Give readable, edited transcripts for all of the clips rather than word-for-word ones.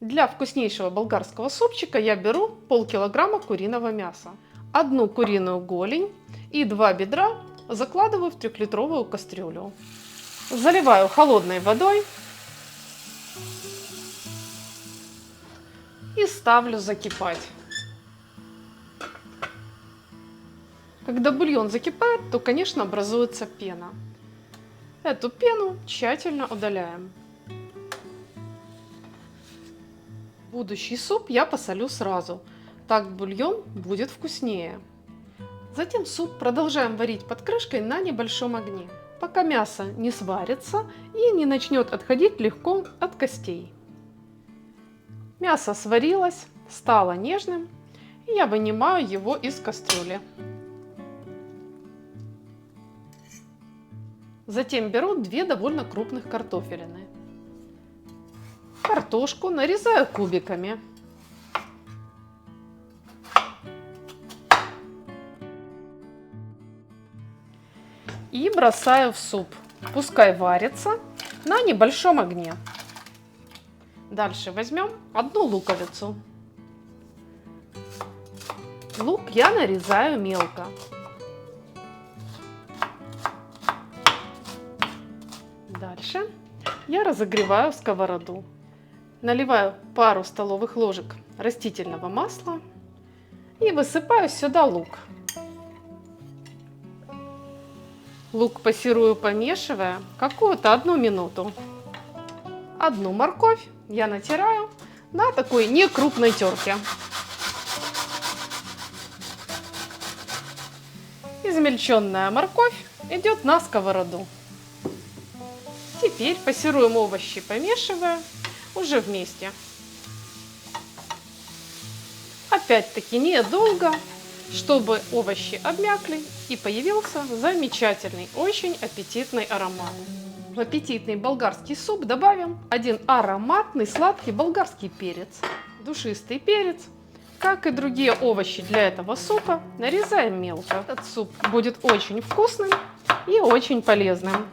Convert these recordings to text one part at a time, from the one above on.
Для вкуснейшего болгарского супчика я беру полкилограмма куриного мяса, одну куриную голень и 2 бедра закладываю в 3-литровую кастрюлю. Заливаю холодной водой и ставлю закипать. Когда бульон закипает, то, конечно, образуется пена. Эту пену тщательно удаляем. Будущий суп я посолю сразу, так бульон будет вкуснее. Затем суп продолжаем варить под крышкой на небольшом огне, пока мясо не сварится и не начнет отходить легко от костей. Мясо сварилось, стало нежным, и я вынимаю его из кастрюли. Затем беру 2 довольно крупных картофелины. Картошку нарезаю кубиками. И бросаю в суп. Пускай варится на небольшом огне. Дальше возьмем одну луковицу. Лук я нарезаю мелко. Дальше я разогреваю сковороду. Наливаю пару столовых ложек растительного масла и высыпаю сюда лук. Лук пассерую, помешивая какую-то 1 минуту. Одну морковь я натираю на такой некрупной терке. Измельченная морковь идет на сковороду. Теперь пассируем овощи, помешивая уже вместе. Опять-таки недолго, чтобы овощи обмякли и появился замечательный, очень аппетитный аромат. В аппетитный болгарский суп добавим 1 ароматный сладкий болгарский перец. Душистый перец, как и другие овощи для этого супа, нарезаем мелко. Этот суп будет очень вкусным и очень полезным.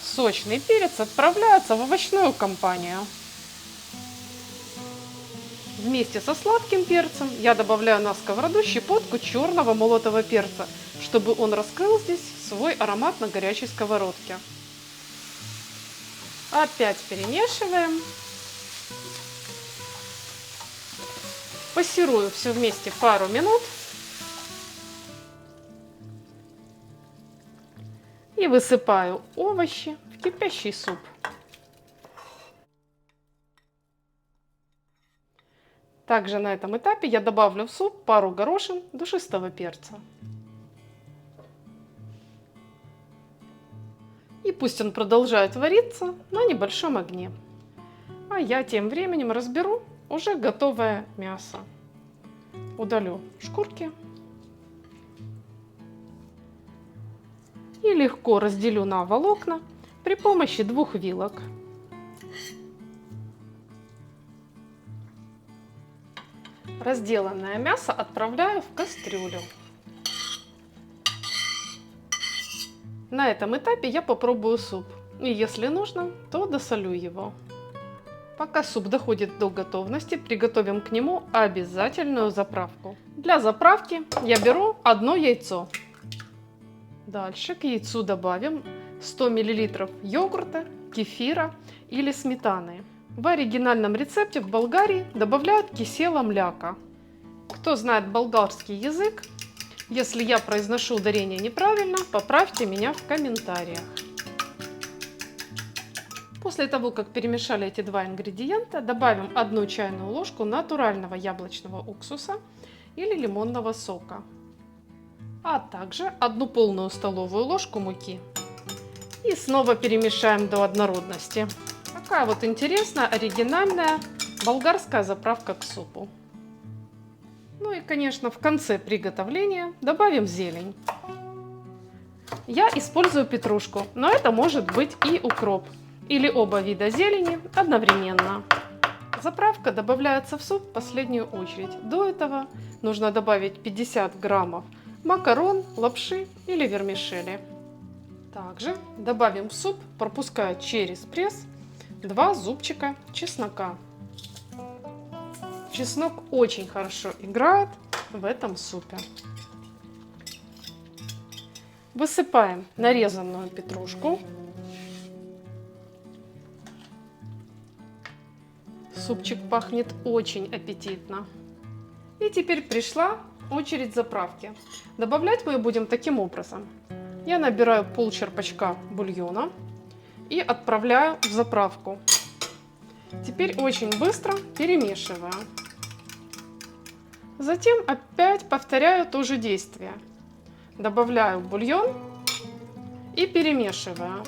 Сочный перец отправляется в овощную компанию. Вместе со сладким перцем я добавляю на сковороду щепотку черного молотого перца, чтобы он раскрыл здесь свой аромат на горячей сковородке. Опять перемешиваем. Пассерую все вместе пару минут. И высыпаю овощи в кипящий суп. Также на этом этапе я добавлю в суп пару горошин душистого перца. И пусть он продолжает вариться на небольшом огне. А я тем временем разберу уже готовое мясо. Удалю шкурки. И легко разделю на волокна при помощи 2 вилок. Разделанное мясо отправляю в кастрюлю. На этом этапе я попробую суп. И если нужно, то досолю его. Пока суп доходит до готовности, приготовим к нему обязательную заправку. Для заправки я беру 1 яйцо. Дальше к яйцу добавим 100 мл йогурта, кефира или сметаны. В оригинальном рецепте в Болгарии добавляют кисела мляка. Кто знает болгарский язык, если я произношу ударение неправильно, поправьте меня в комментариях. После того, как перемешали эти 2 ингредиента, добавим 1 чайную ложку натурального яблочного уксуса или лимонного сока, а также 1 полную столовую ложку муки. И снова перемешаем до однородности. Такая вот интересная, оригинальная болгарская заправка к супу. Ну и, конечно, в конце приготовления добавим зелень. Я использую петрушку, но это может быть и укроп, или оба вида зелени одновременно. Заправка добавляется в суп в последнюю очередь. До этого нужно добавить 50 граммов макарон, лапши или вермишели. Также добавим в суп, пропуская через пресс, 2 зубчика чеснока. Чеснок очень хорошо играет в этом супе. Высыпаем нарезанную петрушку. Супчик пахнет очень аппетитно. И теперь пришла очередь заправки. Добавлять мы будем таким образом. Я набираю пол черпачка бульона и отправляю в заправку. Теперь очень быстро перемешиваю. Затем опять повторяю то же действие. Добавляю бульон и перемешиваю.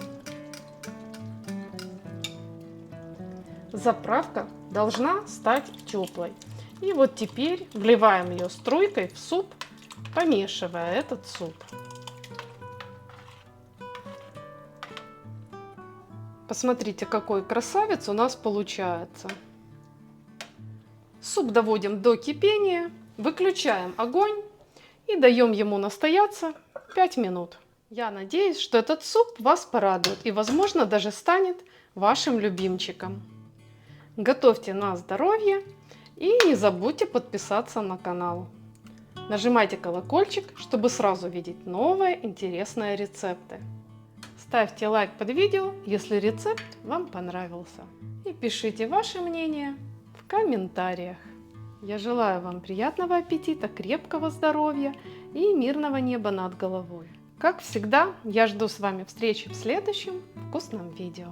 Заправка должна стать теплой. И вот теперь вливаем ее струйкой в суп, помешивая этот суп. Посмотрите, какой красавец у нас получается. Суп доводим до кипения, выключаем огонь и даем ему настояться 5 минут. Я надеюсь, что этот суп вас порадует и, возможно, даже станет вашим любимчиком. Готовьте на здоровье и не забудьте подписаться на канал. Нажимайте колокольчик, чтобы сразу видеть новые интересные рецепты. Ставьте лайк под видео, если рецепт вам понравился. И пишите ваше мнение в комментариях. Я желаю вам приятного аппетита, крепкого здоровья и мирного неба над головой. Как всегда, я жду с вами встречи в следующем вкусном видео.